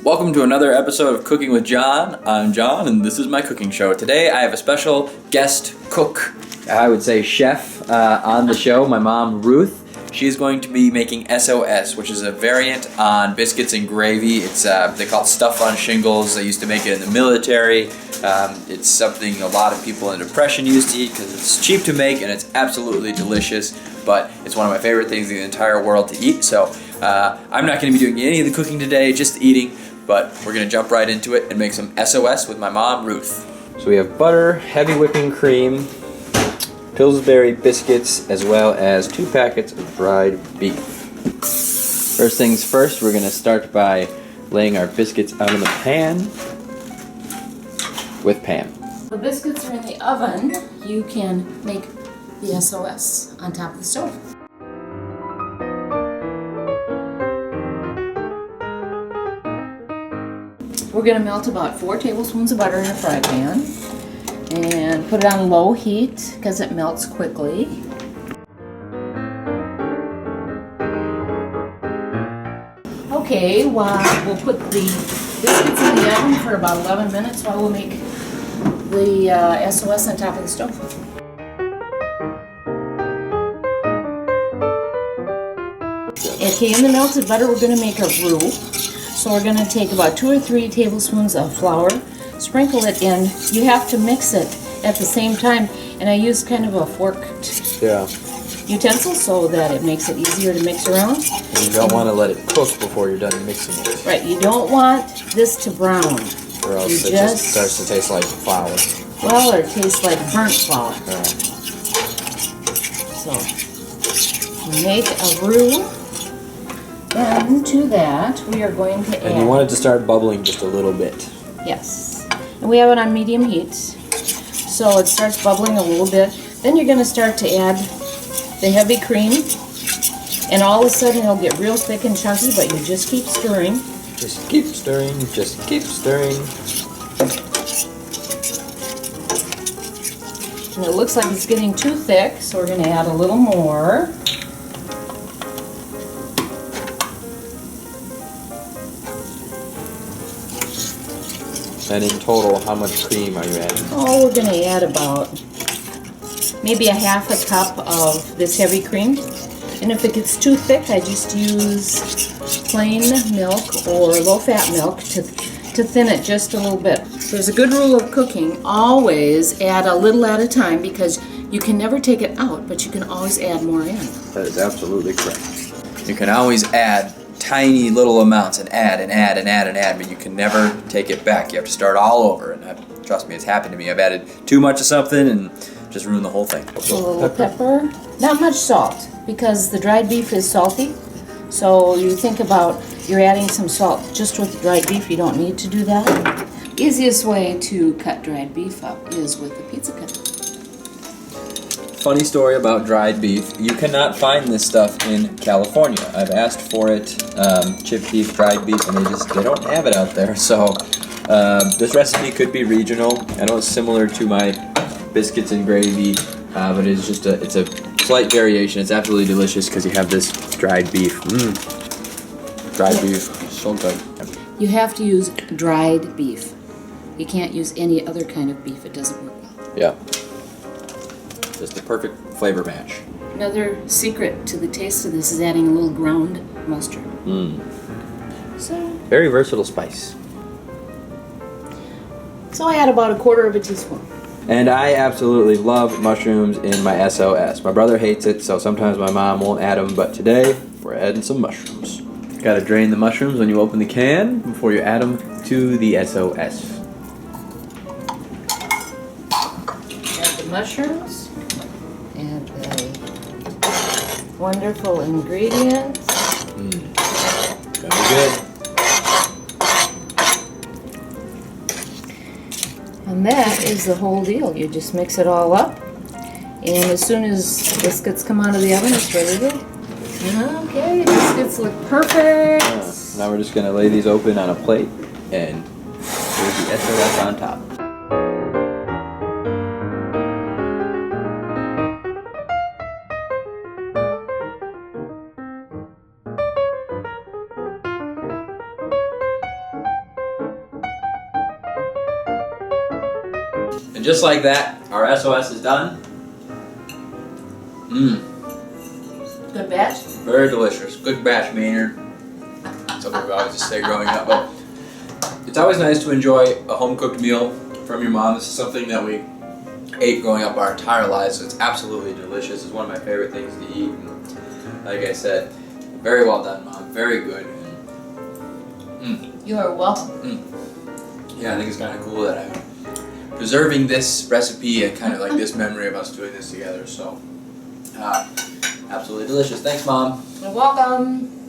Welcome to another episode of Cooking with John. I'm John, and this is my cooking show. Today I have a special guest cook, I would say chef, on the show, my mom, Ruth. She's going to be making S.O.S, which is a variant on biscuits and gravy. It's they call it stuff on shingles. They used to make it in the military. It's something a lot of people in depression used to eat because it's cheap to make and it's absolutely delicious, but it's one of my favorite things in the entire world to eat. So I'm not going to be doing any of the cooking today, just eating. But we're going to jump right into it and make some S.O.S with my mom, Ruth. So we have butter, heavy whipping cream, Pillsbury biscuits, as well as 2 packets of dried beef. First things first, we're going to start by laying our biscuits out in the pan with Pam. The biscuits are in the oven. You can make the S.O.S on top of the stove. We're going to melt about 4 tablespoons of butter in a fry pan and put it on low heat because it melts quickly. Okay, we'll put the biscuits in the oven for about 11 minutes while we'll make the S.O.S on top of the stove. Okay, in the melted butter we're going to make a roux. So we're going to take about 2 or 3 tablespoons of flour, sprinkle it in. You have to mix it at the same time, and I use kind of a forked utensil so that it makes it easier to mix around. And you don't want to let it cook before you're done mixing it. Right, you don't want this to brown. Or else it just starts to taste like flour. Well, or it tastes like burnt flour. So, make a roux. Then to that, we are going to add... And you want it to start bubbling just a little bit. Yes. And we have it on medium heat. So it starts bubbling a little bit. Then you're going to start to add the heavy cream. And all of a sudden it'll get real thick and chunky, but you just keep stirring. Just keep stirring, just keep stirring. And it looks like it's getting too thick, so we're going to add a little more. And in total, how much cream are you adding? Oh, we're going to add about maybe a half a cup of this heavy cream. And if it gets too thick, I just use plain milk or low-fat milk to thin it just a little bit. There's a good rule of cooking. Always add a little at a time because you can never take it out, but you can always add more in. That is absolutely correct. You can always add tiny little amounts and add, but you can never take it back. You have to start all over, and trust me, it's happened to me. I've added too much of something and just ruined the whole thing. A little pepper. Not much salt, because the dried beef is salty. So you think about, you're adding some salt just with dried beef. You don't need to do that. Easiest way to cut dried beef up is with a pizza cutter. Funny story about dried beef. You cannot find this stuff in California. I've asked for it, chipped beef, dried beef, and they don't have it out there. So this recipe could be regional. I know it's similar to my biscuits and gravy, but it's just a slight variation. It's absolutely delicious because you have this dried beef. Dried beef, so good. You have to use dried beef. You can't use any other kind of beef. It doesn't work well. Yeah. Just the perfect flavor match. Another secret to the taste of this is adding a little ground mustard. So very versatile spice. So I add about 1/4 teaspoon. And I absolutely love mushrooms in my S.O.S. My brother hates it, so sometimes my mom won't add them, but today we're adding some mushrooms. Gotta drain the mushrooms when you open the can before you add them to the S.O.S. Add the mushrooms. Add the wonderful ingredients. Very good. And that is the whole deal. You just mix it all up, and as soon as biscuits come out of the oven, it's ready to go. Okay, biscuits look perfect. Now we're just gonna lay these open on a plate, and here's the S.O.S on top. And just like that, our S.O.S is done. Mmm. Good batch? Very delicious. Good batch, Maynard. Something we always just say growing up. But it's always nice to enjoy a home-cooked meal from your mom. This is something that we ate growing up our entire lives, so it's absolutely delicious. It's one of my favorite things to eat. And like I said, very well done, Mom. Very good. You are welcome. Yeah, I think it's kind of cool that I'm preserving this recipe and kind of like this memory of us doing this together. So, absolutely delicious. Thanks, Mom. You're welcome.